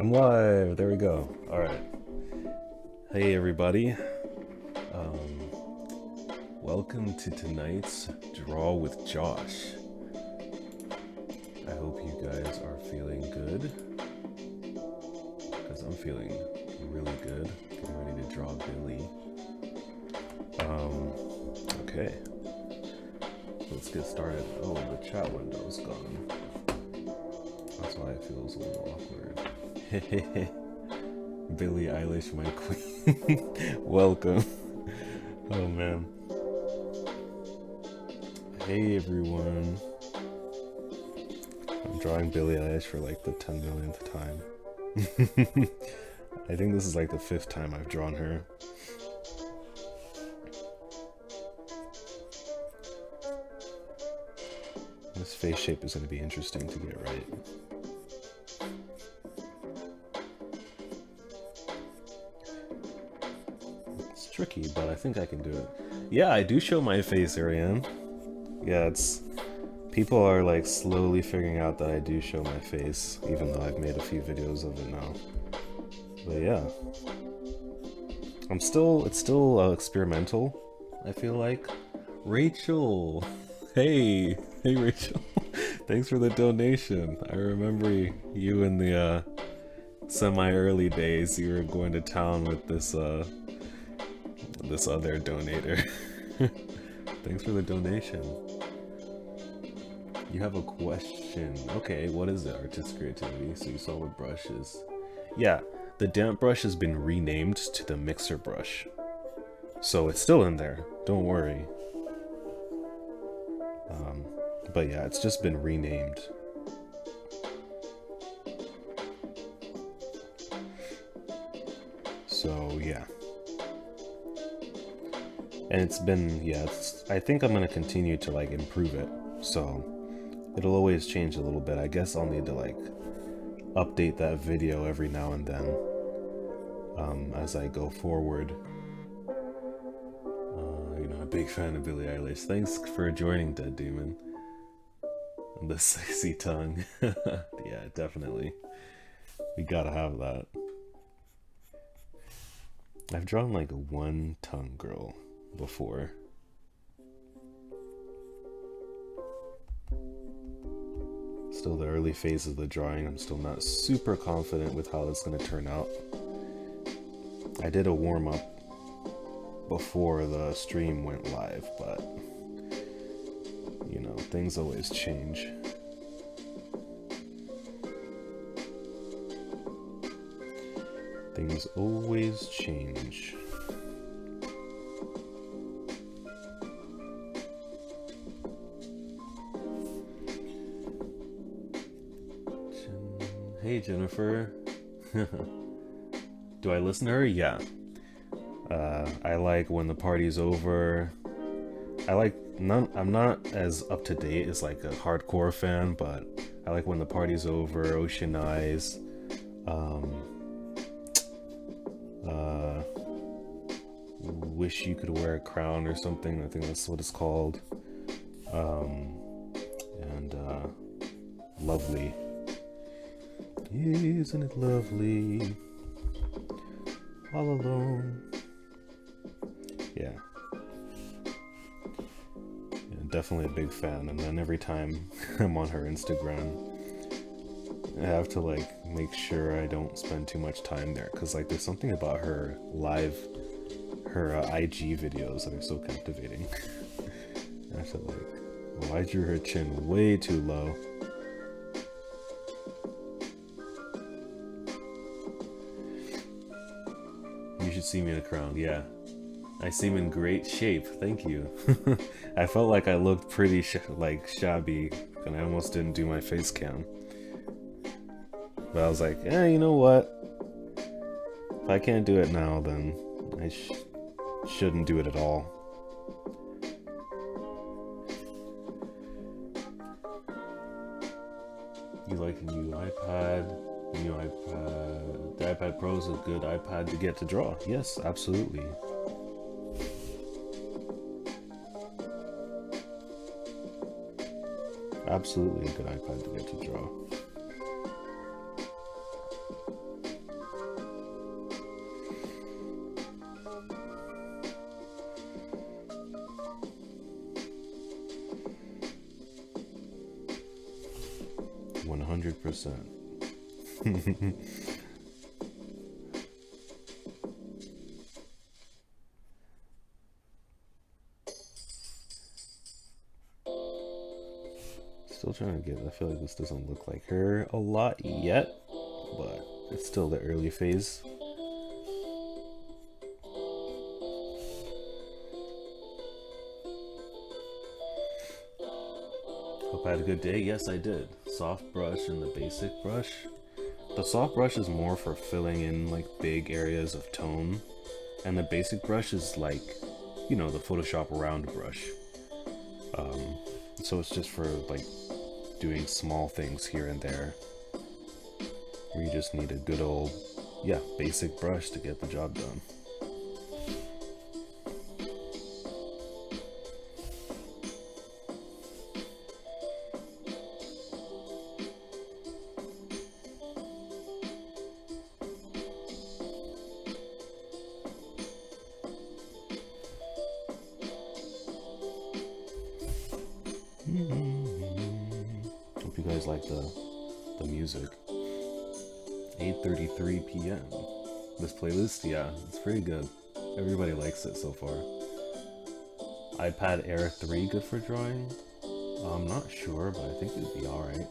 I'm live. There we go. All right. Hey, everybody. Welcome to tonight's Draw with Josh. I hope you guys are feeling good, because I'm feeling really good. Getting ready to draw Billie. Okay. Let's get started. Oh, the chat window's gone. That's why it feels a little awkward. Billie Eilish, my queen. Welcome. Oh man. Hey everyone. I'm drawing Billie Eilish for like the 10 millionth time. I think this is like the 5th time I've drawn her. This face shape is going to be interesting to get right. It's tricky, but I think I can do it. Yeah, I do show my face, Ariane. Yeah, it's... People are like slowly figuring out that I do show my face, even though I've made a few videos of it now. But yeah. It's still experimental, I feel like. Rachel! Hey! Hey Rachel! Thanks for the donation. I remember you in the semi-early days. You were going to town with this this other donator. Thanks for the donation. You have a question. Okay, what is it? Artistic creativity. So you saw what brushes. Yeah, the damp brush has been renamed to the mixer brush. So it's still in there. Don't worry. But yeah, it's just been renamed. So yeah. And it's been, yeah, I think I'm gonna continue to like improve it. So it'll always change a little bit. I guess I'll need to like update that video every now and then as I go forward. You know, a big fan of Billie Eilish. Thanks for joining, Dead Demon. The sexy tongue. Yeah, definitely. We gotta have that. I've drawn like a one tongue girl before. Still the early phase of the drawing. I'm still not super confident with how it's gonna turn out. I did a warm-up before the stream went live, but you know, things always change. Things always change. Hey Jennifer. Do I listen to her? Yeah. I like When the Party's Over. I like I'm not as up to date as like a hardcore fan, but I like When the Party's Over, Ocean Eyes, Wish You Could Wear a Crown or something. I think that's what it's called. And Lovely. Isn't it lovely? All alone. Yeah. Definitely a big fan. And then every time I'm on her Instagram, I have to like make sure I don't spend too much time there, because like there's something about her IG videos that are so captivating. I have to like, well, I drew her chin way too low. You should see me in a crown. Yeah, I seem in great shape. Thank you. I felt like I looked pretty shabby, and I almost didn't do my face cam. But I was like, you know what? If I can't do it now, then I shouldn't do it at all. You like a new iPad? New iPad. The iPad Pro is a good iPad to get to draw. Yes, absolutely. Absolutely a good iPad to get to draw. 100%. Still trying to get, I feel like this doesn't look like her a lot yet, but it's still the early phase. Hope I had a good day. Yes, I did. Soft brush and the basic brush. The soft brush is more for filling in like big areas of tone, and the basic brush is like, you know, the Photoshop round brush. So it's just for like doing small things here and there, where you just need a good old, yeah, basic brush to get the job done. Hope you guys like the music. 8:33 p.m. This playlist, yeah, it's pretty good. Everybody likes it so far. iPad Air 3 good for drawing? I'm not sure, but I think it'd be alright.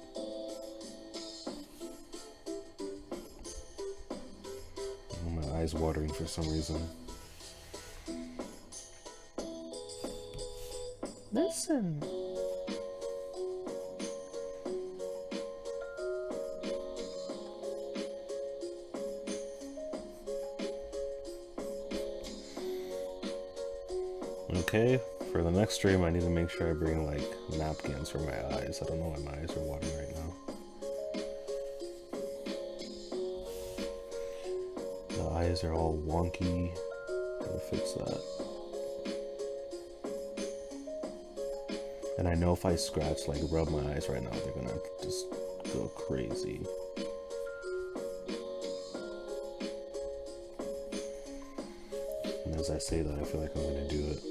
My eyes watering for some reason. Listen. Okay, for the next stream I need to make sure I bring like napkins for my eyes. I don't know why my eyes are watering right now. The eyes are all wonky. Gotta fix that. And I know if I scratch, like rub my eyes right now, they're gonna just go crazy. And as I say that, I feel like I'm gonna do it.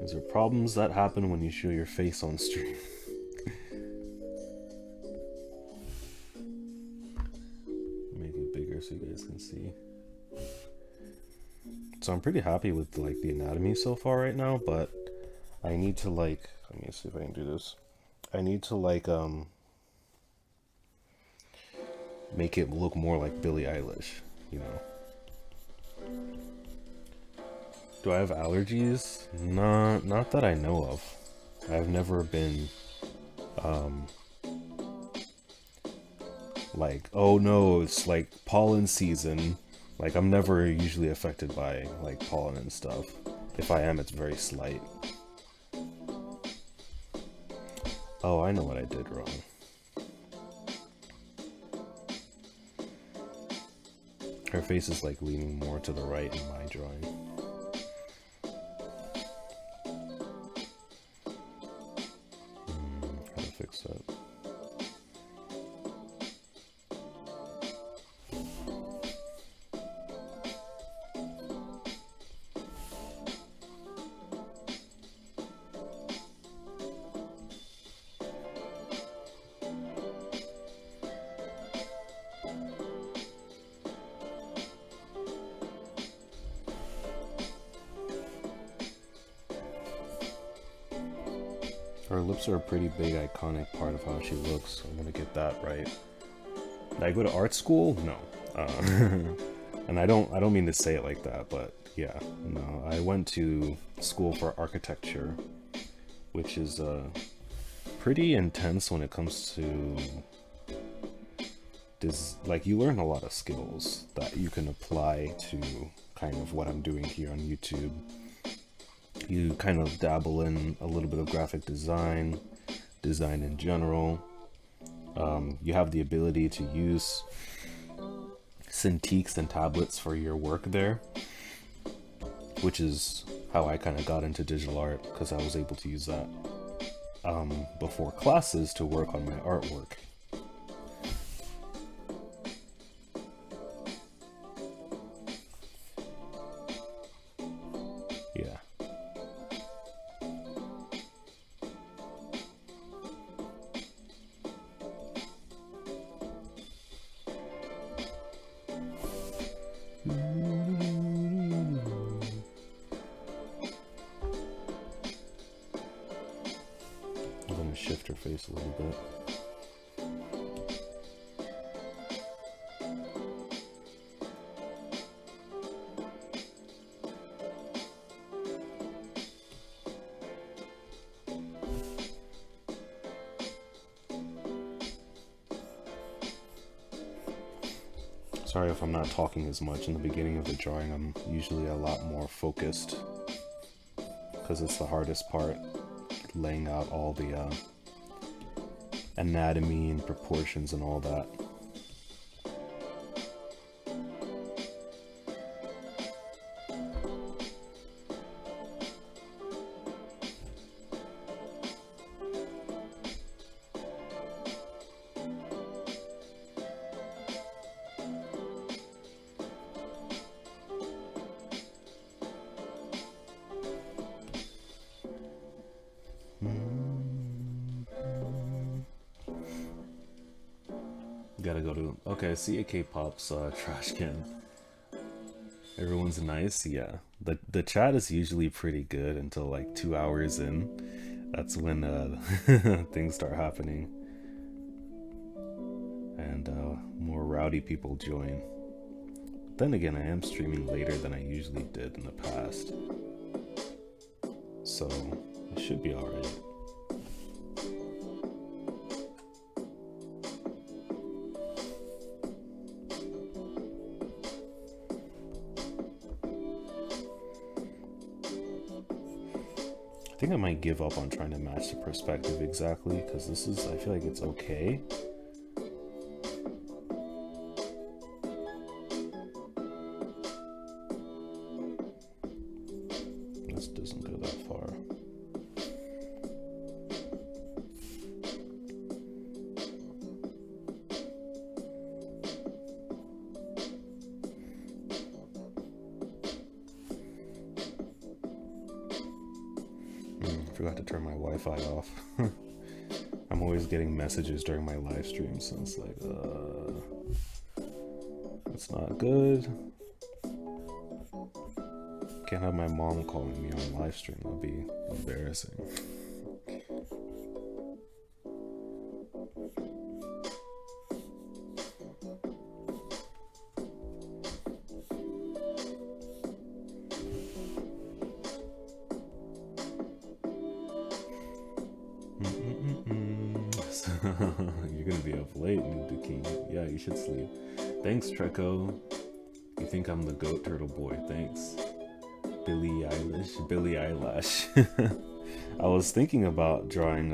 These are problems that happen when you show your face on stream. Make it bigger so you guys can see. So I'm pretty happy with like the anatomy so far right now, but I need to like, let me see if I can do this. I need to like make it look more like Billie Eilish, you know. Do I have allergies? Not that I know of. I've never been like, oh no, it's like pollen season. Like I'm never usually affected by like pollen and stuff. If I am, it's very slight. Oh, I know what I did wrong. Her face is like leaning more to the right in my drawing. How to fix that? Her lips are a pretty big, iconic part of how she looks. I'm gonna get that right. Did I go to art school? No. And I don't mean to say it like that, but yeah, no. I went to school for architecture, which is pretty intense when it comes to this. Like, you learn a lot of skills that you can apply to kind of what I'm doing here on YouTube. You kind of dabble in a little bit of graphic design in general. You have the ability to use Cintiqs and tablets for your work there, which is how I kind of got into digital art, because I was able to use that before classes to work on my artwork. Yeah. face a little bit. Sorry if I'm not talking as much. In the beginning of the drawing, I'm usually a lot more focused because it's the hardest part, laying out all the anatomy and proportions and all that. Gotta go to... Okay, I see a K-pop's trash can. Everyone's nice, yeah. The chat is usually pretty good until like 2 hours in. That's when things start happening. And more rowdy people join. Then again, I am streaming later than I usually did in the past. So, it should be alright. I think I might give up on trying to match the perspective exactly, because this is, I feel like it's okay. This doesn't go that far. Forgot to turn my Wi-Fi off. I'm always getting messages during my live stream, so it's like, that's not good. Can't have my mom calling me on live stream, that'll be embarrassing. You're gonna be up late, Nude King. Yeah, you should sleep. Thanks, Treco. You think I'm the goat turtle boy? Thanks. Billie Eilish. I was thinking about drawing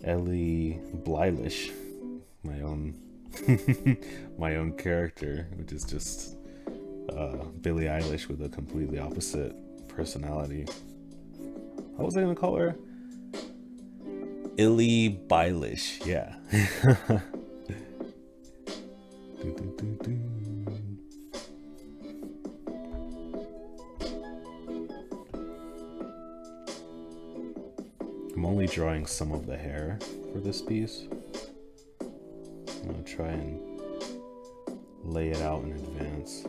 Ellie Blylish, my own my own character, which is just Billie Eilish with a completely opposite personality. What was I gonna call her? Illy Bylish, yeah. I'm only drawing some of the hair for this piece. I'm gonna try and lay it out in advance.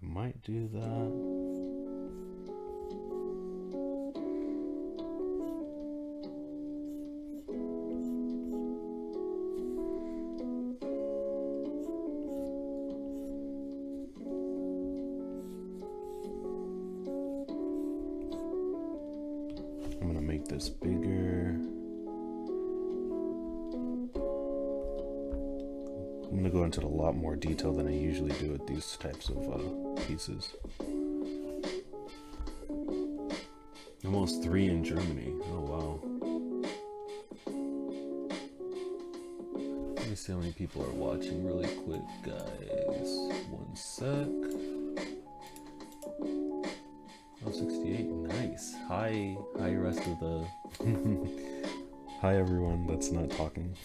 Might do that. I'm gonna make this bigger. I'm gonna go into a lot more detail than I usually do with these types of pieces. Almost 3 in Germany. Oh wow. Let me see how many people are watching really quick, guys. 1 sec. Oh, 68. Nice. Hi rest of the... Hi everyone that's not talking.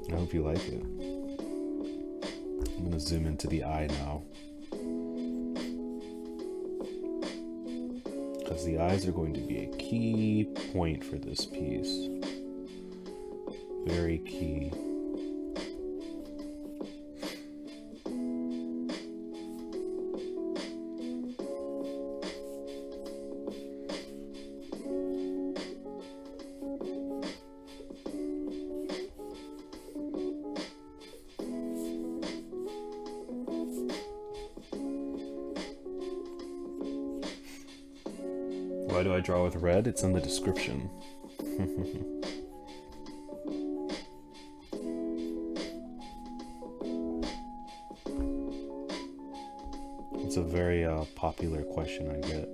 I hope you like it. I'm gonna zoom into the eye now, because the eyes are going to be a key point for this piece. Very key. Why do I draw with red? It's in the description. It's a very popular question I get.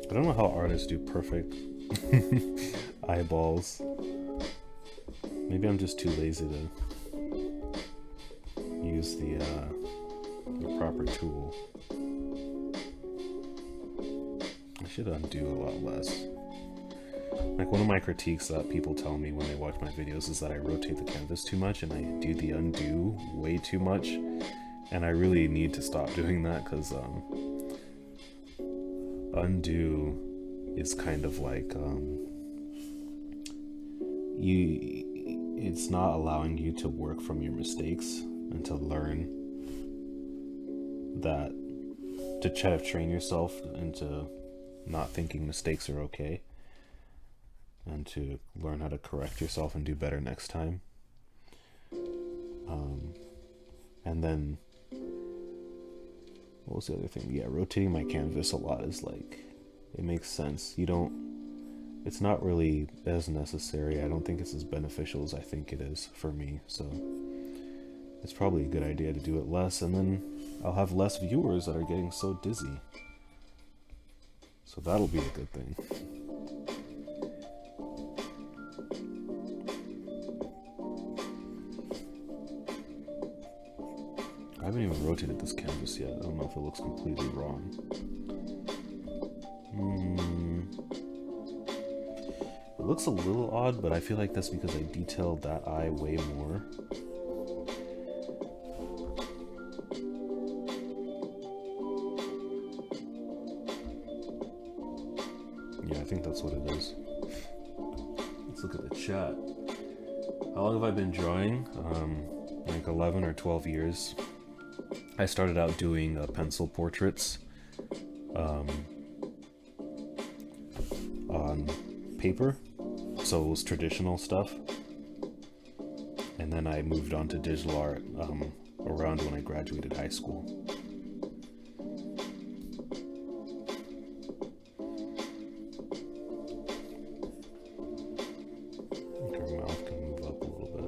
I don't know how artists do perfect eyeballs. Maybe I'm just too lazy to use the proper tool. I should undo a lot less. Like, one of my critiques that people tell me when they watch my videos is that I rotate the canvas too much and I do the undo way too much. And I really need to stop doing that, because undo is kind of like it's not allowing you to work from your mistakes and to learn that, to try to train yourself into not thinking mistakes are okay, and to learn how to correct yourself and do better next time. And then what was the other thing? Yeah, rotating my canvas a lot is like, it makes sense. It's not really as necessary. I don't think it's as beneficial as I think it is for me. So it's probably a good idea to do it less, and then I'll have less viewers that are getting so dizzy. So that'll be a good thing. I haven't even rotated this canvas yet. I don't know if it looks completely wrong. It looks a little odd, but I feel like that's because I detailed that eye way more. Yeah, I think that's what it is. Let's look at the chat. How long have I been drawing? Like 11 or 12 years. I started out doing pencil portraits on paper, so it was traditional stuff, and then I moved on to digital art around when I graduated high school. Her mouth can move up a little bit.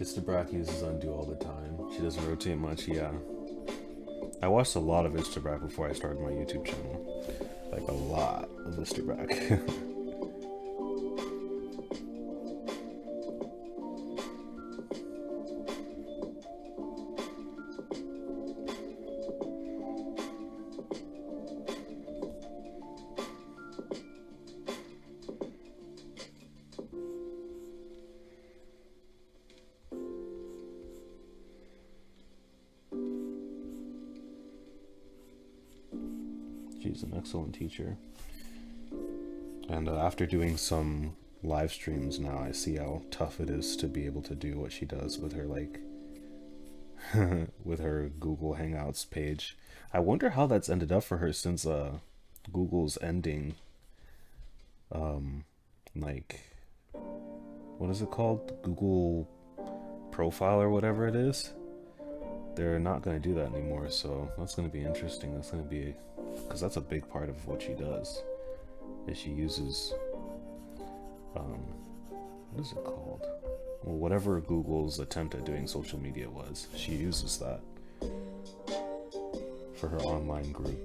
Istabrak uses undo all the time. She doesn't rotate much, yeah. I watched a lot of Istabrak before I started my YouTube channel. Like, a lot of Istabrak. She's an excellent teacher. And after doing some live streams now, I see how tough it is to be able to do what she does with her, like, with her Google Hangouts page. I wonder how that's ended up for her since Google's ending, like, what is it called? Google Profile or whatever it is. They're not going to do that anymore, so that's going to be interesting. That's going to be, because that's a big part of what she does, is she uses, what is it called? Well, whatever Google's attempt at doing social media was, she uses that for her online group.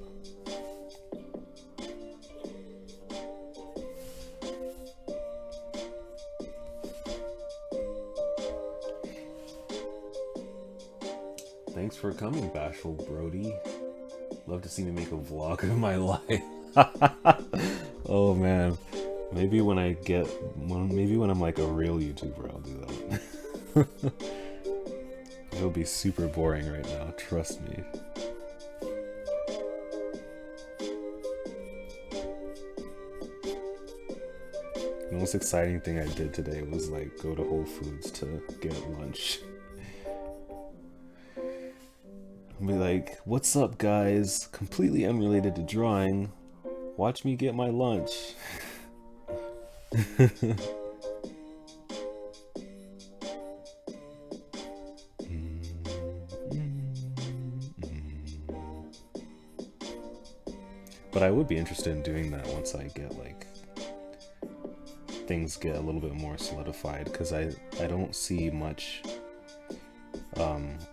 Thanks for coming, Bashful Brody. Love to see me make a vlog of my life. Oh man. Maybe when I'm like a real YouTuber, I'll do that. It'll be super boring right now, trust me. The most exciting thing I did today was like go to Whole Foods to get lunch. I'll be like, what's up guys? Completely unrelated to drawing. Watch me get my lunch. But I would be interested in doing that once I get like things get a little bit more solidified, because I don't see much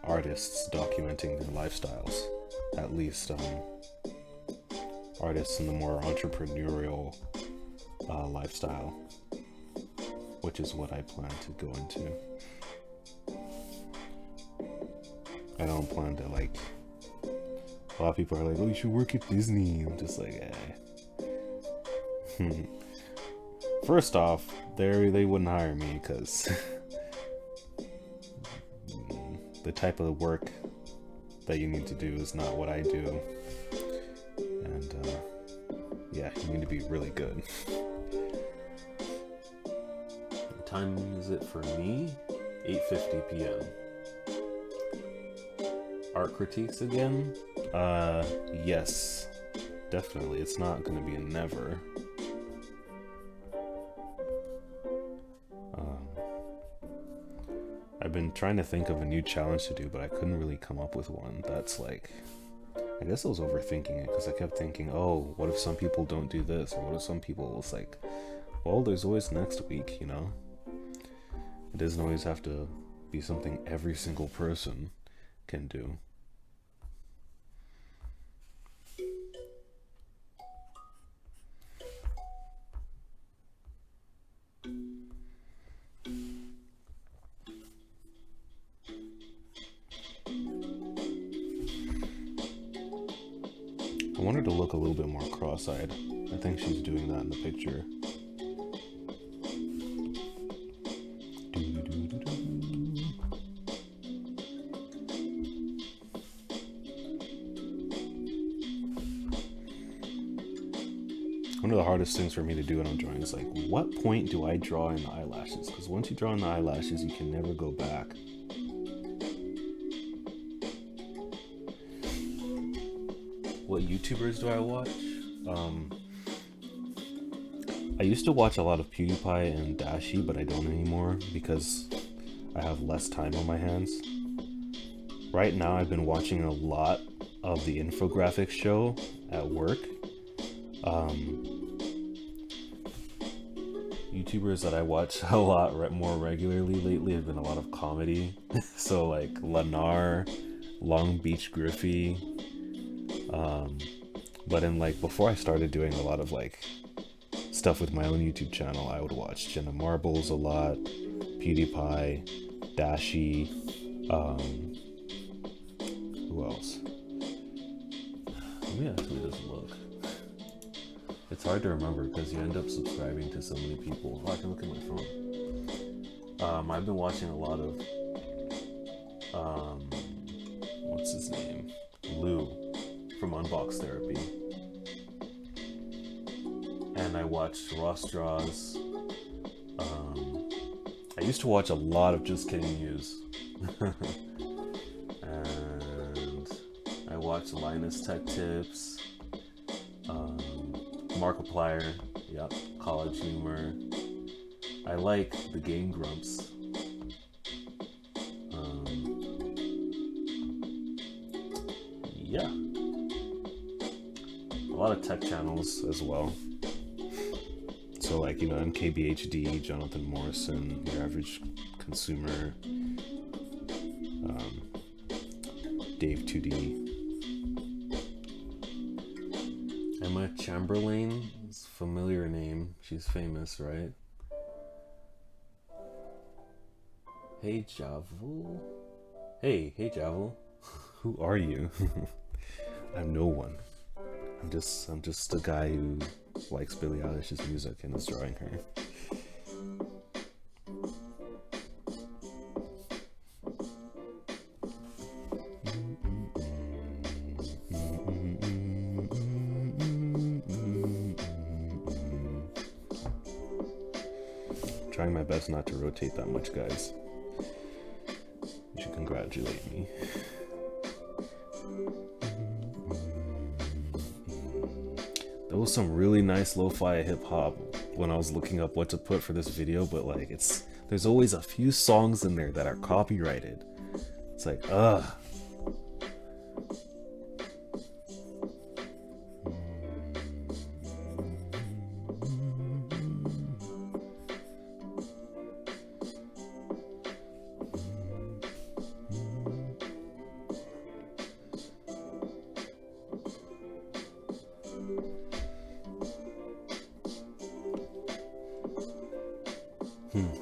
artists documenting their lifestyles, at least artists in the more entrepreneurial lifestyle, which is what I plan to go into. I don't plan to like, a lot of people are like, oh, you should work at Disney. I'm just like, eh. First off, they wouldn't hire me because the type of work that you need to do is not what I do. And yeah, you need to be really good. What time is it for me? 8:50 p.m. Art critiques again? Yes. Definitely. It's not gonna be a never. I've been trying to think of a new challenge to do, but I couldn't really come up with one that's like, I guess I was overthinking it, because I kept thinking, oh, what if some people don't do this, or what if some people, it's like, well, there's always next week, you know? It doesn't always have to be something every single person can do. I want her to look a little bit more cross-eyed. I think she's doing that in the picture. One of the hardest things for me to do when I'm drawing is like, what point do I draw in the eyelashes? Because once you draw in the eyelashes, you can never go back. What YouTubers do I watch? I used to watch a lot of PewDiePie and Dashi, but I don't anymore because I have less time on my hands. Right now I've been watching a lot of the infographics show at work. YouTubers that I watch a lot more regularly lately have been a lot of comedy. So like Lanar, Long Beach Griffey. But in like, before I started doing a lot of like stuff with my own YouTube channel, I would watch Jenna Marbles a lot, PewDiePie, Dashi, who else? Let me actually just look. It's hard to remember because you end up subscribing to so many people. Oh, I can look at my phone. I've been watching a lot of, what's his name? Lou from Unbox Therapy. And I watched Ross Draws. I used to watch a lot of Just Kidding News. watch Linus Tech Tips, Markiplier, yep, College Humor. I like the Game Grumps. Yeah. A lot of tech channels as well. So like, you know, MKBHD, Jonathan Morrison, Your Average Consumer, Dave 2D. Emma Chamberlain is a familiar name. She's famous, right? Hey Javel. Hey Javel. Who are you? I'm no one. I'm just a guy who likes Billie Eilish's music and is drawing her. Trying my best not to rotate that much, guys. You should congratulate me. There was some really nice lo-fi hip-hop when I was looking up what to put for this video, but like there's always a few songs in there that are copyrighted. It's like, ugh.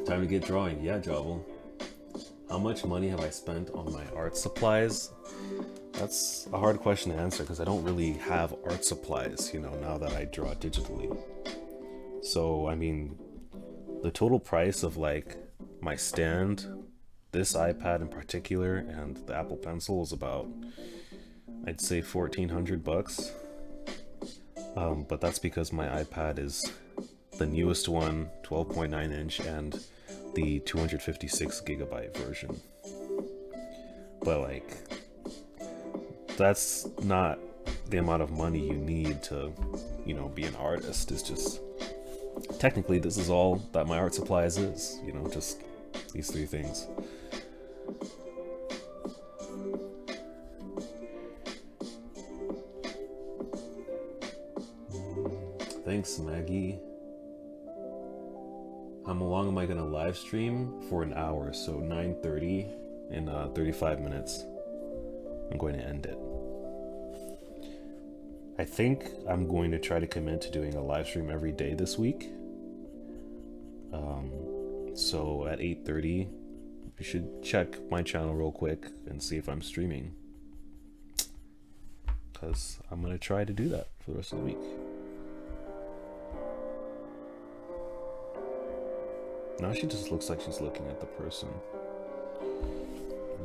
Time to get drawing. Yeah, Javel. How much money have I spent on my art supplies? That's a hard question to answer because I don't really have art supplies, you know, now that I draw digitally. So, I mean, the total price of like my stand, this iPad in particular, and the Apple Pencil was about, I'd say $1,400. But that's because my iPad is the newest one, 12.9 inch, and the 256 gigabyte version. But like, that's not the amount of money you need to, you know, be an artist. It's just, technically this is all that my art supplies is, you know, just these three things. Thanks, Maggie. How long am I gonna live stream? For an hour, so 9:30 in 35 minutes. I'm going to end it. I think I'm going to try to commit to doing a live stream every day this week. So at 8:30, you should check my channel real quick and see if I'm streaming. Because I'm gonna try to do that for the rest of the week. Now she just looks like she's looking at the person. I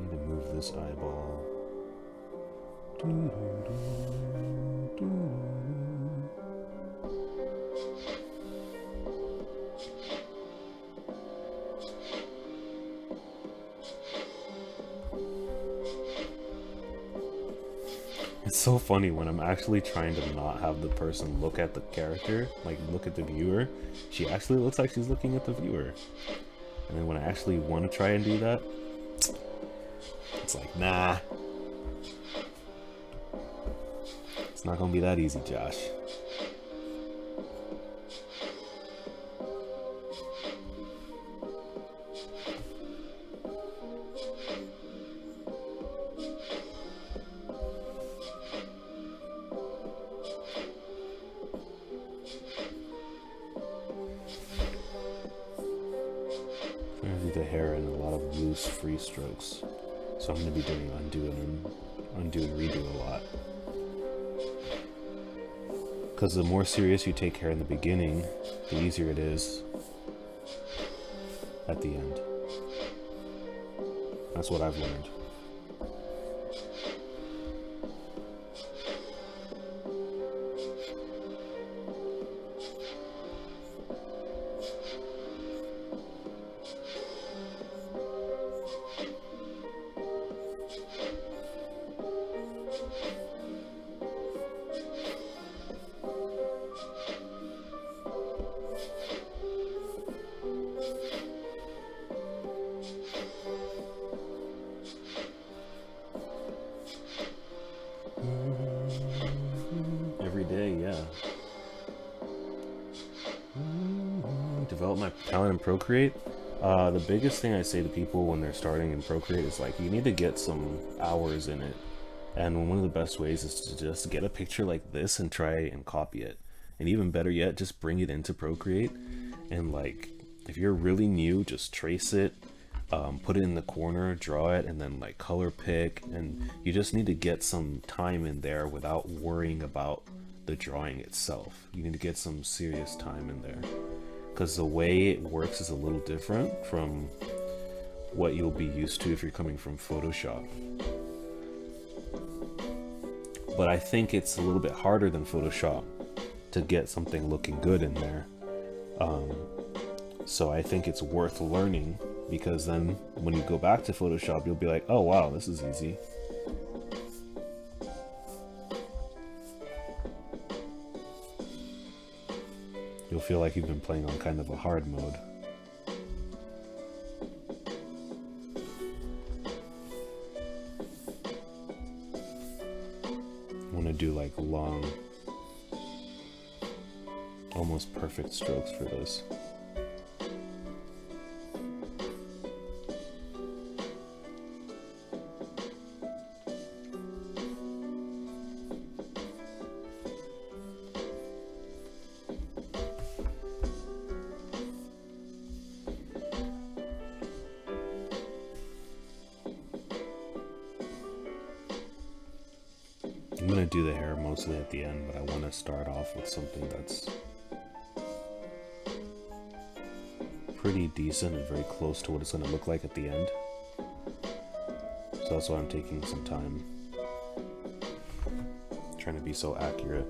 need to move this eyeball. It's so funny when I'm actually trying to not have the person look at the character, like look at the viewer, she actually looks like she's looking at the viewer. And then when I actually want to try and do that, it's like, nah. It's not gonna be that easy, Josh. The hair and a lot of loose free strokes, so I'm going to be doing undo and redo a lot, because the more serious you take hair in the beginning, the easier it is at the end. That's what I've learned. about my talent in Procreate, the biggest thing I say to people when they're starting in Procreate is like, you need to get some hours in it. And one of the best ways is to just get a picture like this and try and copy it. And even better yet, just bring it into Procreate. And like, if you're really new, just trace it, put it in the corner, draw it, and then like color pick. And you just need to get some time in there without worrying about the drawing itself. You need to get some serious time in there, because the way it works is a little different from what you'll be used to if you're coming from Photoshop. But I think it's a little bit harder than Photoshop to get something looking good in there. So I think it's worth learning, because then when you go back to Photoshop, you'll be like, oh wow, this is easy. You'll feel like you've been playing on kind of a hard mode. I want to do like long, almost perfect strokes for this. I'm gonna do the hair mostly at the end, but I want to start off with something that's pretty decent and very close to what it's gonna look like at the end. So that's why I'm taking some time, trying to be so accurate.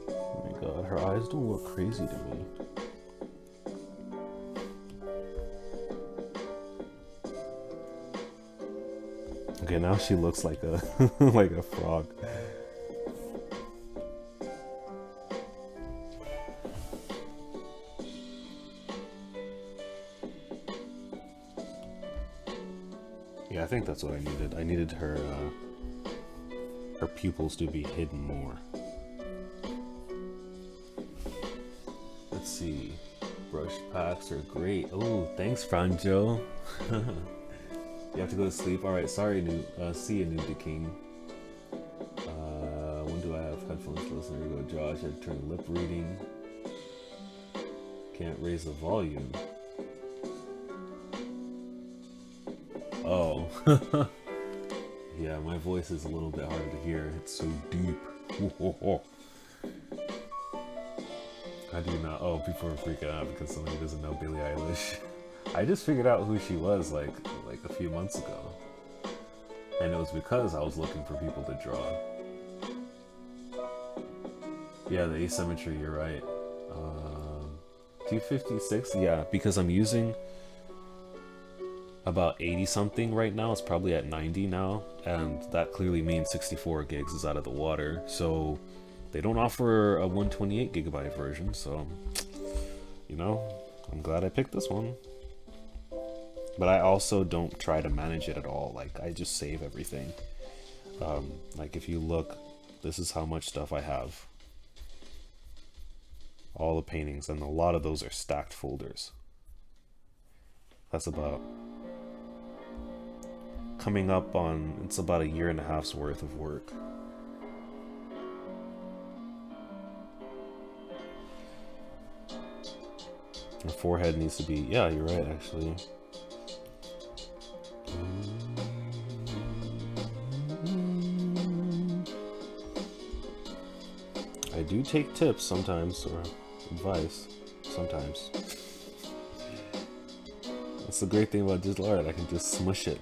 Oh my god, her eyes don't look crazy to me. Okay, now she looks like a like a frog. Yeah, I think that's what I needed. I needed her her pupils to be hidden more. Let's see. Brush packs are great. Oh, thanks, Franjo. You have to go to sleep. Alright, sorry, see you, Nude King. When do I have headphones to listen? There we go, Josh. I had to turn lip reading. Can't raise the volume. Oh. Yeah, my voice is a little bit hard to hear. It's so deep. How do you not? Oh, people are freaking out because somebody doesn't know Billie Eilish. I just figured out who she was like a few months ago, and it was because I was looking for people to draw. Yeah, the asymmetry, you're right. 256, yeah, because I'm using about 80 something right now. It's probably at 90 now, and that clearly means 64 gigs is out of the water. So they don't offer a 128 gigabyte version, so you know, I'm glad I picked this one. But I also don't try to manage it at all. Like, I just save everything. Like, if you look, this is how much stuff I have. All the paintings, and a lot of those are stacked folders. That's about coming up on, it's about 1.5 years worth of work. The forehead needs to be, yeah, you're right, actually. I do take tips sometimes, or advice sometimes. That's the great thing about digital art, I can just smush it.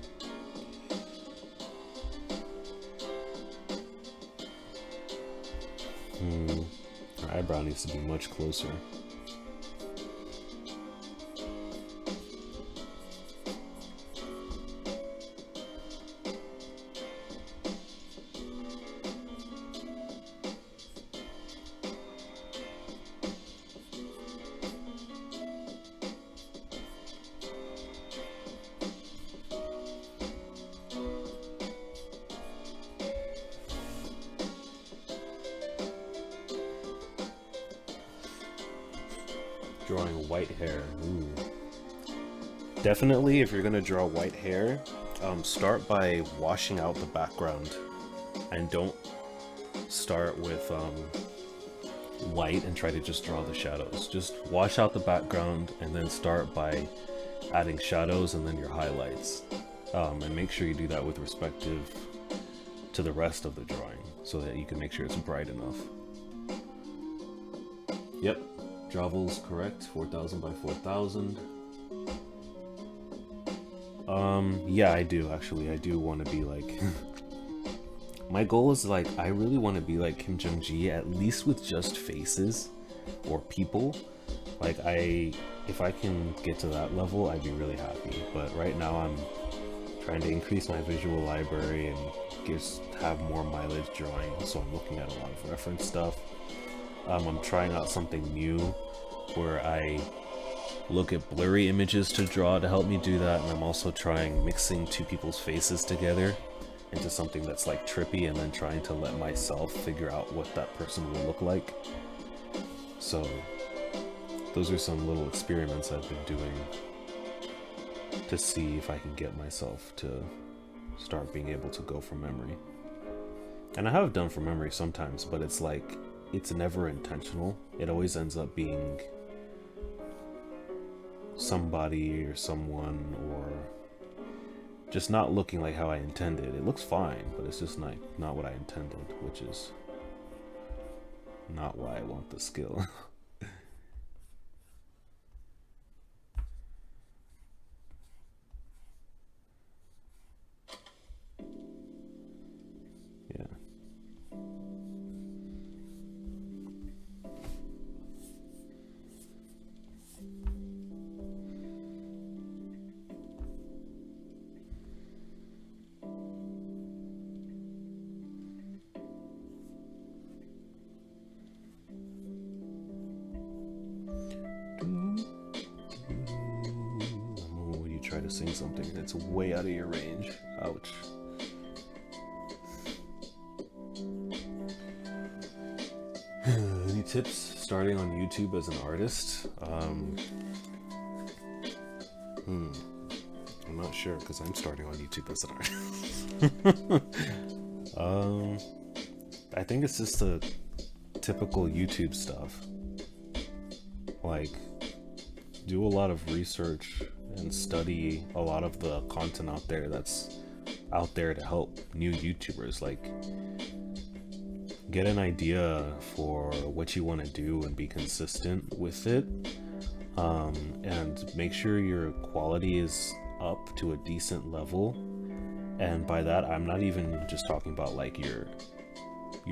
Her eyebrow needs to be much closer. Drawing white hair. Ooh. Definitely, if you're gonna draw white hair, start by washing out the background, and don't start with white and try to just draw the shadows. Just wash out the background and then start by adding shadows and then your highlights. And make sure you do that with respective to the rest of the drawing so that you can make sure it's bright enough. Yep, Jrawing's correct, 4,000 by 4,000. Yeah, I do actually. I do want to be like my goal is like, I really want to be like Kim Jung-gi, at least with just faces or people. Like if I can get to that level, I'd be really happy. But right now I'm trying to increase my visual library and have more mileage drawing, so I'm looking at a lot of reference stuff. I'm trying out something new where I look at blurry images to draw to help me do that, and I'm also trying mixing two people's faces together into something that's like trippy, and then trying to let myself figure out what that person will look like. So those are some little experiments I've been doing to see if I can get myself to start being able to go from memory. And I have done from memory sometimes, but it's like, it's never intentional. It always ends up being somebody or someone, or just not looking like how I intended. It looks fine, but it's just not what I intended, which is not why I want the skill. Yeah. When you try to sing something that's way out of your range. Ouch. Any tips starting on YouTube as an artist? I'm not sure, because I'm starting on YouTube as an artist. I think it's just the typical YouTube stuff. Like, do a lot of research and study a lot of the content out there that's out there to help new YouTubers. Like, get an idea for what you want to do and be consistent with it, and make sure your quality is up to a decent level. And by that, I'm not even just talking about like your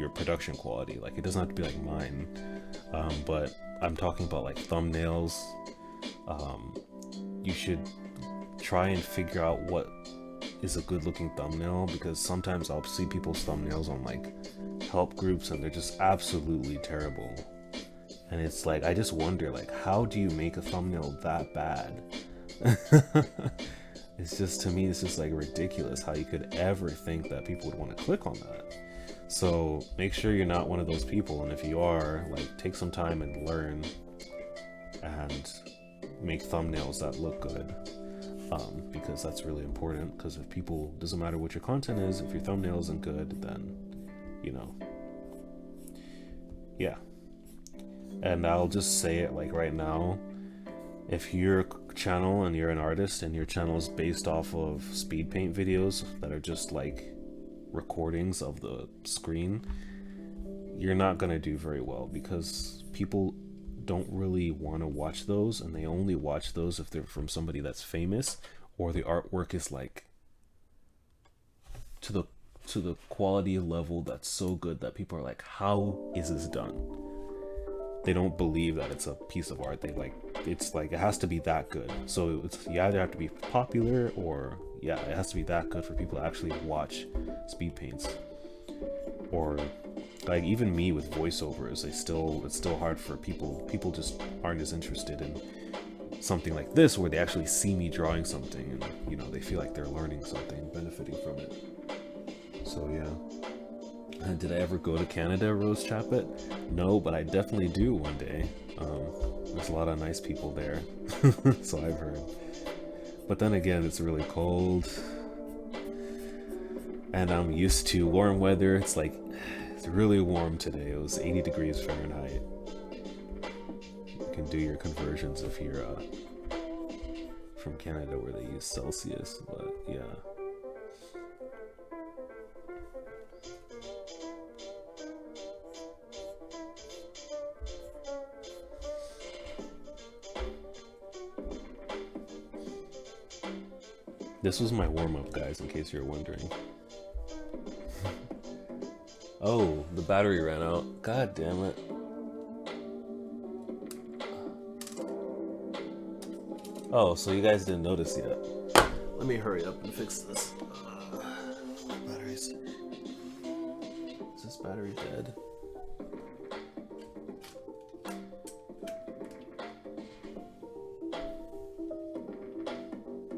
production quality. Like, it doesn't have to be like mine, but I'm talking about like thumbnails. You should try and figure out what is a good looking thumbnail, because sometimes I'll see people's thumbnails on like help groups and they're just absolutely terrible. And it's like, I just wonder, like, how do you make a thumbnail that bad? It's just, to me, it's just like ridiculous how you could ever think that people would want to click on that. So make sure you're not one of those people, and if you are, like, take some time and learn and make thumbnails that look good, because that's really important. Because if people, doesn't matter what your content is, if your thumbnail isn't good, then, you know, yeah. And I'll just say it like right now, if your channel and you're an artist and your channel is based off of speed paint videos that are just like recordings of the screen, you're not gonna do very well, because people don't really want to watch those, and they only watch those if they're from somebody that's famous, or the artwork is like to the quality level that's so good that people are like, how is this done? They don't believe that it's a piece of art. They like, it's like, it has to be that good. So it's, you either have to be popular, or yeah, it has to be that good for people to actually watch speed paints. Or like, even me with voiceovers, it's still hard for people just aren't as interested in something like this, where they actually see me drawing something and, you know, they feel like they're learning something, benefiting from it. So yeah, Did I ever go to Canada, Rose Chapet? No, but I definitely do one day. There's a lot of nice people there, so I've heard. But then again, it's really cold, and I'm used to warm weather. It's like, it's really warm today. It was 80 degrees Fahrenheit. You can do your conversions if you're from Canada where they use Celsius, but yeah. This was my warm-up, guys, in case you're wondering. Oh, the battery ran out. God damn it. Oh, so you guys didn't notice yet. Let me hurry up and fix this. Batteries. Is this battery dead?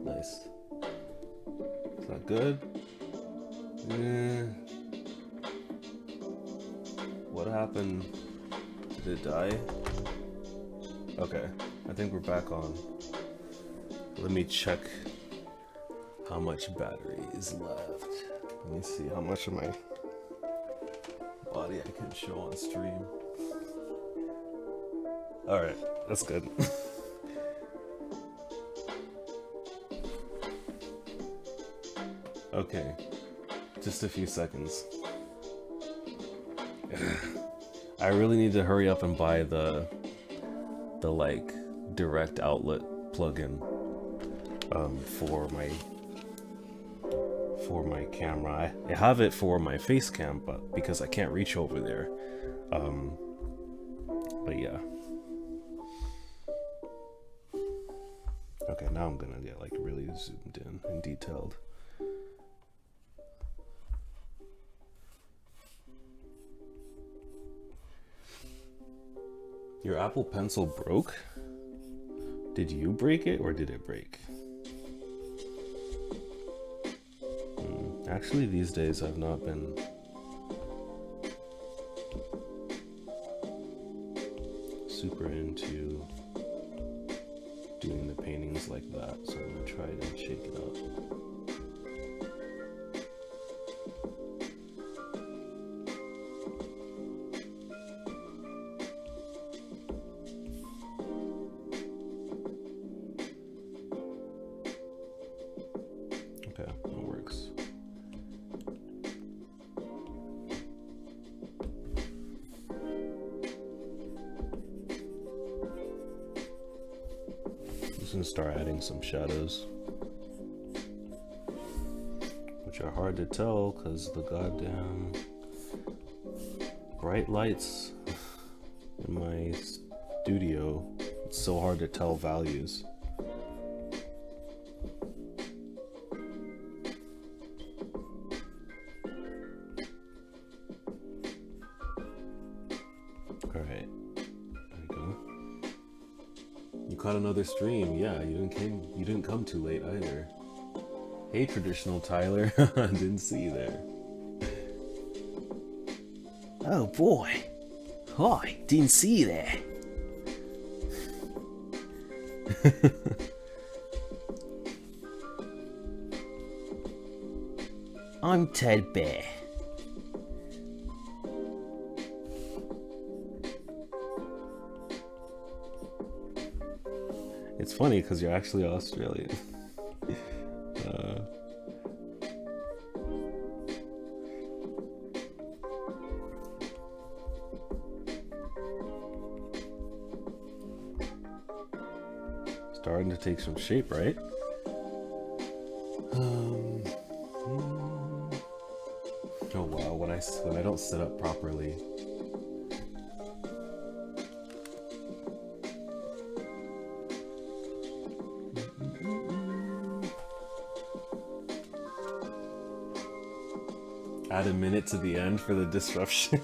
Nice. Is that good? What happened? Did it die? Okay, I think we're back on. Let me check how much battery is left. Let me see how much of my body I can show on stream. Alright, that's good. Okay, just a few seconds. I really need to hurry up and buy the like direct outlet plugin for my camera. I have it for my face cam, but because I can't reach over there. But yeah. Okay, now I'm gonna get like really zoomed in and detailed. Your Apple Pencil broke? Did you break it or did it break? Actually, these days I've not been super into doing the paintings like that, so I'm gonna try to shake it up. Start adding some shadows, which are hard to tell because the goddamn bright lights in my studio, it's so hard to tell values. Caught another stream. Yeah, you didn't come too late either. Hey, traditional Tyler. Didn't see you there. Oh boy. Hi, didn't see you there. I'm Ted Bear. It's funny because you're actually Australian. Starting to take some shape, right? Oh wow, when I don't sit up properly. Add a minute to the end for the disruption.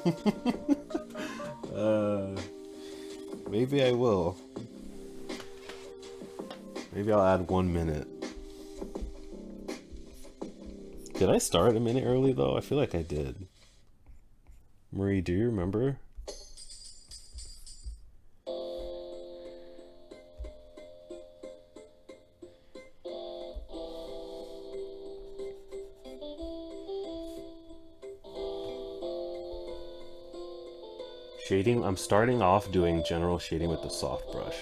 Maybe I will. Maybe I'll add 1 minute. Did I start a minute early though? I feel like I did. Marie, do you remember? Shading, I'm starting off doing general shading with the soft brush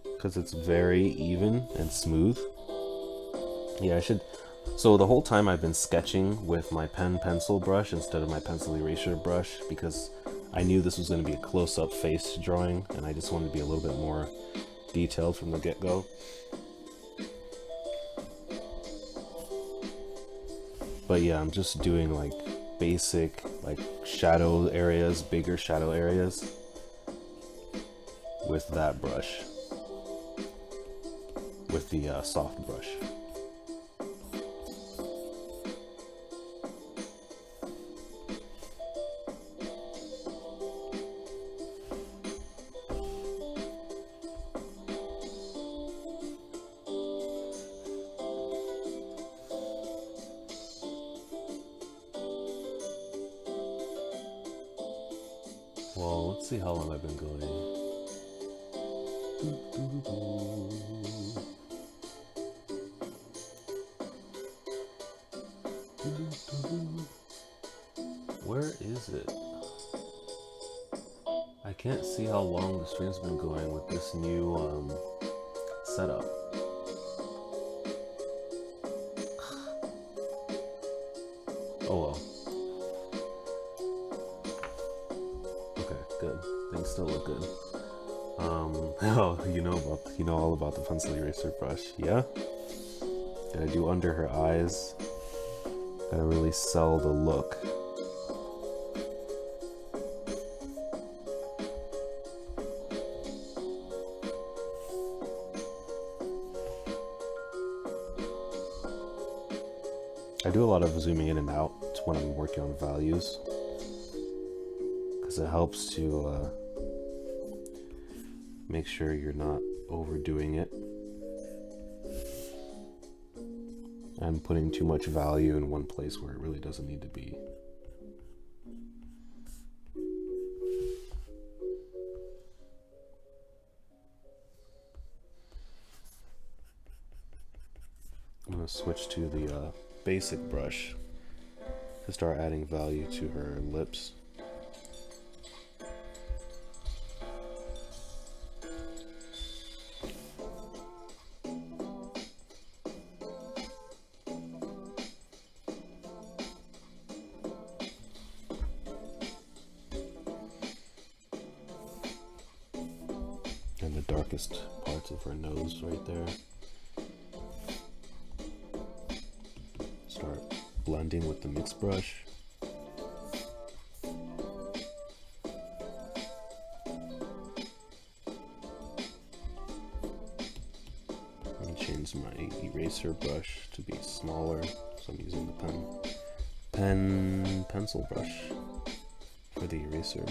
because it's very even and smooth. Yeah, I should. So the whole time I've been sketching with my pen pencil brush instead of my pencil eraser brush because I knew this was going to be a close-up face drawing and I just wanted to be a little bit more detailed from the get-go. But yeah, I'm just doing like basic like shadow areas, bigger shadow areas with that brush, with the soft brush. Well, let's see how long I've been going. Where is it? I can't see how long the stream's been going with this new setup. Oh well. Okay, good. Things still look good. Oh, you know all about the pencil eraser brush, yeah? Gotta do under her eyes. Gotta really sell the look. I do a lot of zooming in and out when I'm working on values because it helps to make sure you're not overdoing it and putting too much value in one place where it really doesn't need to be. I'm going to switch to the basic brush to start adding value to her lips. And the darkest parts of her nose right there. Start blending with the mixed brush. And change my eraser brush to be smaller, so I'm using the pencil brush for the eraser.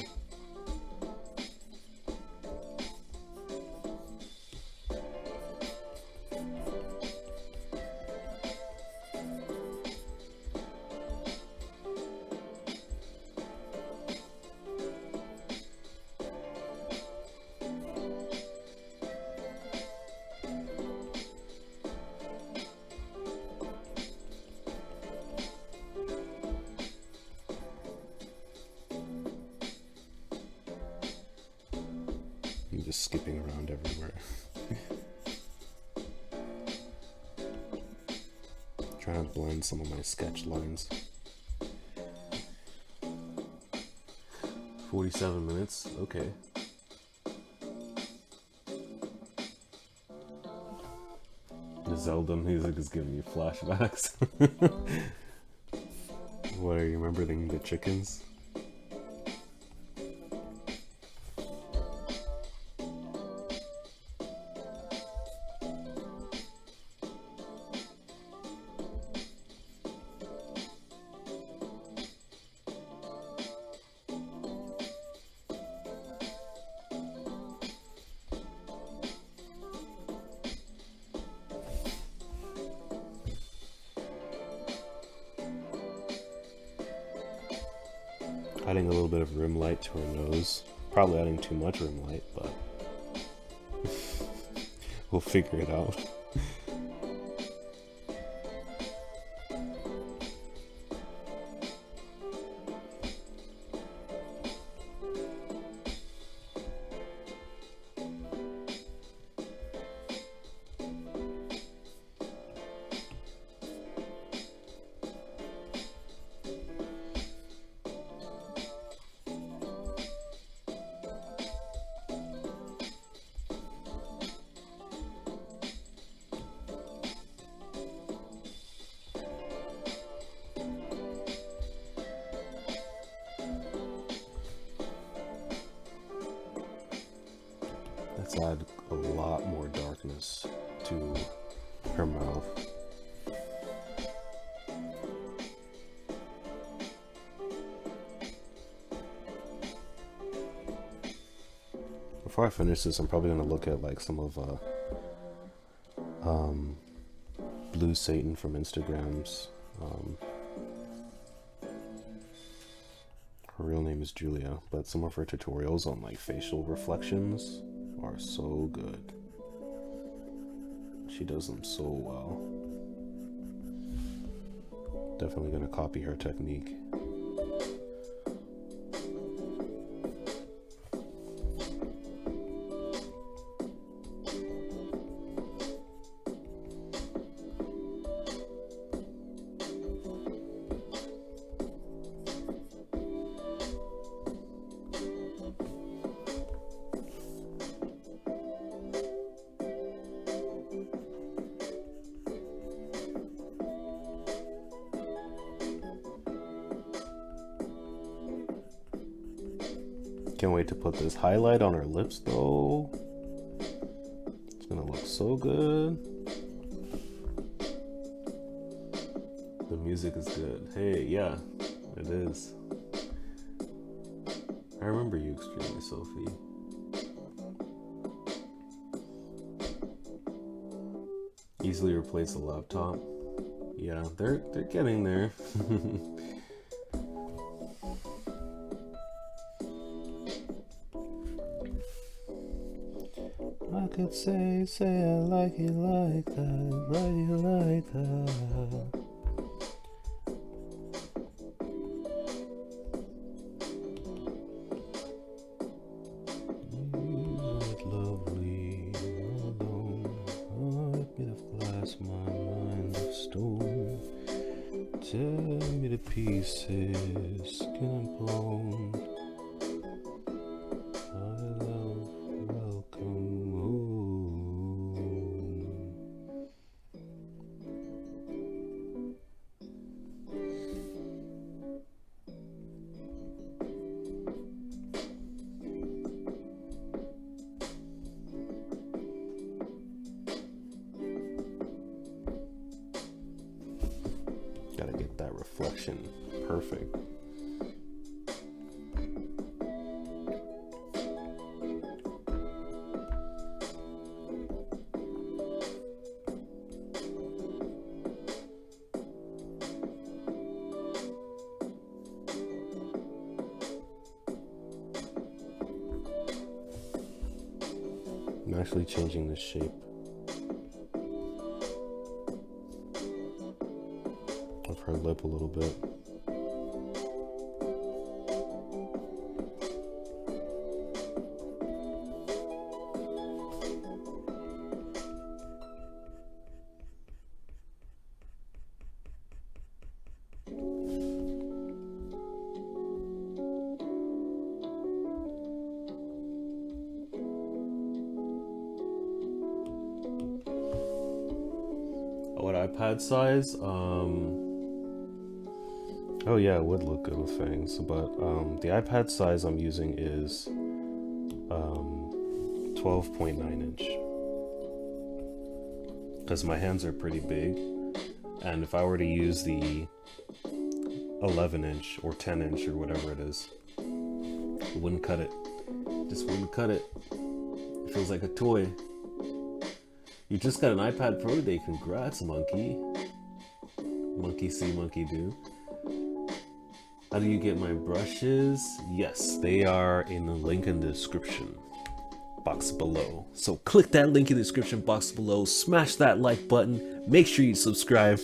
I'm just skipping around everywhere. Trying to blend some of my sketch lines. 47 minutes, okay. The Zelda music is giving me flashbacks. What, are you remembering the chickens? Adding a little bit of rim light to her nose. Probably adding too much rim light, but we'll figure it out. Let's add a lot more darkness to her mouth. Before I finish this, I'm probably going to look at like some of Blue Satan from Instagram's. Her real name is Julia, but some of her tutorials on like facial reflections are so good. She does them so well. Definitely gonna copy her technique. Can't wait to put this highlight on her lips though. It's gonna look so good. The music is good. Hey, yeah, it is. I remember you extremely, Sophie. Easily replace a laptop. Yeah, they're getting there. I could say I like it like that, like it like that. You look lovely, alone, heart made of glass, my mind of stone. Tear me to pieces, skin and bone. Gotta get that reflection perfect. I'm actually changing the shape of her lip a little bit. What iPad size? Oh yeah, it would look good with fangs, but the iPad size I'm using is 12.9 inch. Because my hands are pretty big, and if I were to use the 11 inch or 10 inch or whatever it is, it wouldn't cut it. Just wouldn't cut it. It feels like a toy. You just got an iPad Pro today, congrats, monkey. Monkey see, monkey do. How do you get my brushes? Yes, they are in the link in the description box below. So click that link in the description box below, smash that like button, make sure you subscribe.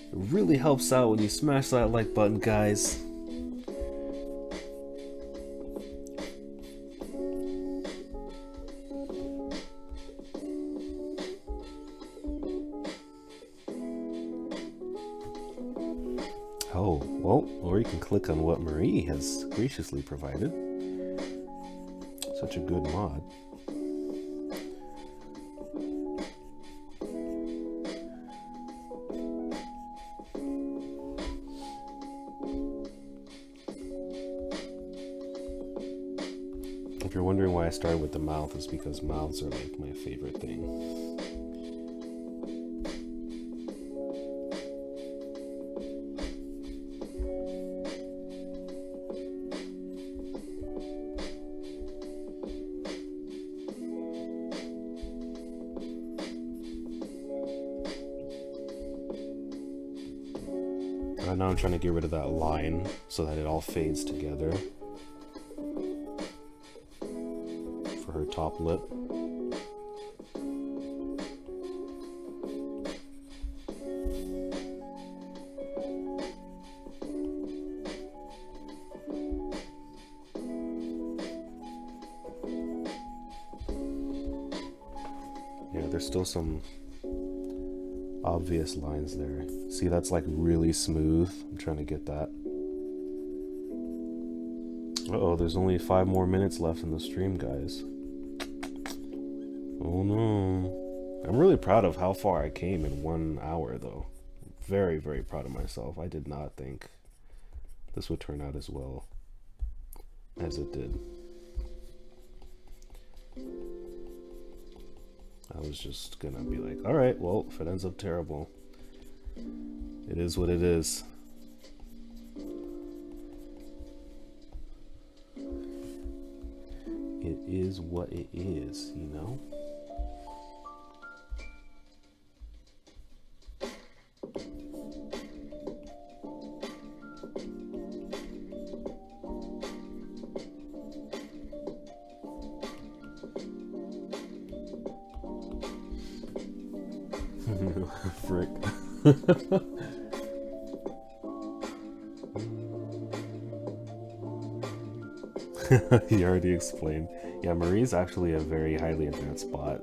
It really helps out when you smash that like button, guys. Oh, well, or you can click on what Marie has graciously provided. Such a good mod. If you're wondering why I started with the mouth, it's because mouths are like my favorite thing. Right now I'm trying to get rid of that line so that it all fades together for her top lip. Yeah, there's still some obvious lines there. See, that's like really smooth. I'm trying to get that. Uh-oh, there's only 5 more minutes left in the stream, guys. Oh no. I'm really proud of how far I came in 1 hour, though. Very, very proud of myself. I did not think this would turn out as well as it did. I was just gonna be like, alright, well, if it ends up terrible, it is what it is. It is what it is, you know? Frick. He already explained. Yeah, Marie's actually a very highly advanced bot.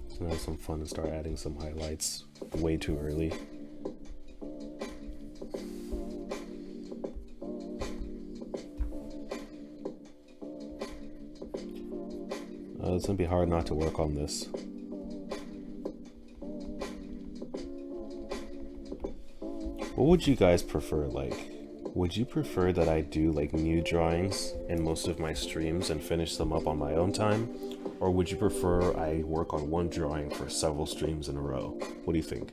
So now some fun to start adding some highlights way too early. It's gonna be hard not to work on this. What would you guys prefer? Like, would you prefer that I do like new drawings in most of my streams and finish them up on my own time? Or would you prefer I work on one drawing for several streams in a row? What do you think?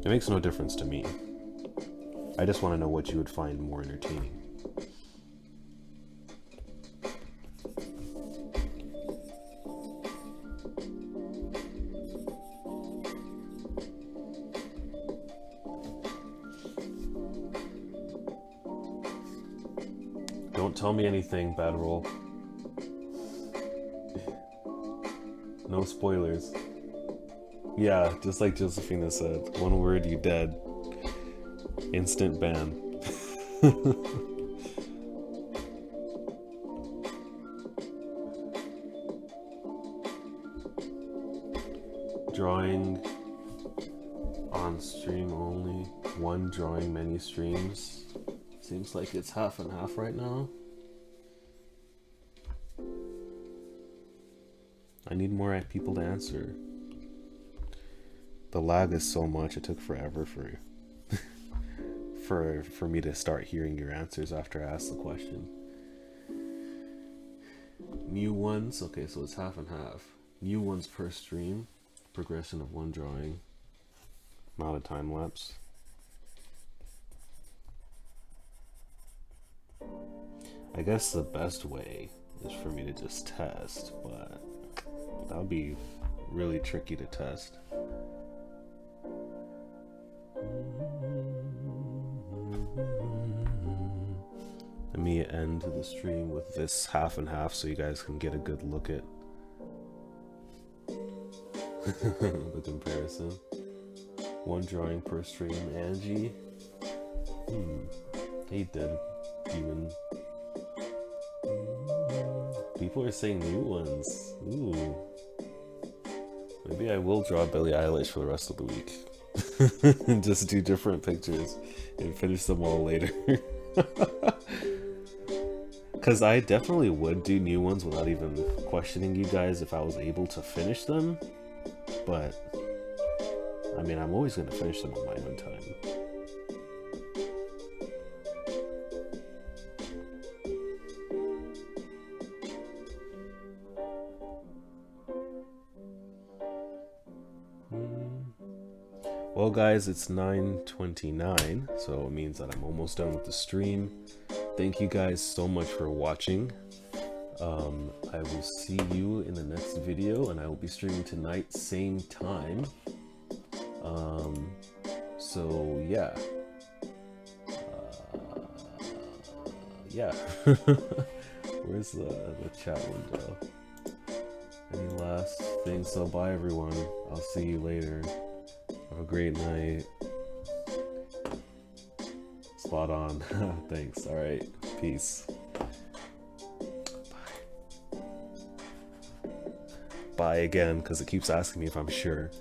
It makes no difference to me. I just want to know what you would find more entertaining. Don't tell me anything, Bad Roll. No spoilers. Yeah, just like Josephina said, one word, you dead. Instant ban. Drawing on stream only. One drawing, many streams. Seems like it's half and half right now. I need more people to answer. The lag is so much, it took forever for for me to start hearing your answers after I ask the question. New ones, okay, so it's half and half. New ones per stream, progression of one drawing, amount of time lapse. I guess the best way is for me to just test, but that would be really tricky to test. Let me end the stream with this half and half so you guys can get a good look at the comparison. One drawing per stream. Angie. Hey, Dead Demon. People are saying new ones. Ooh. Maybe I will draw Billie Eilish for the rest of the week. And just do different pictures and finish them all later. Because I definitely would do new ones without even questioning you guys if I was able to finish them. But, I mean, I'm always going to finish them on my own time. Well guys, it's 9:29, so it means that I'm almost done with the stream. Thank you guys so much for watching. I will see you in the next video, and I will be streaming tonight, same time. So yeah. Yeah. Where's the chat window? Any last things? So bye everyone. I'll see you later. Have a great night. Spot on. Thanks. Alright. Peace. Bye. Bye again, because it keeps asking me if I'm sure.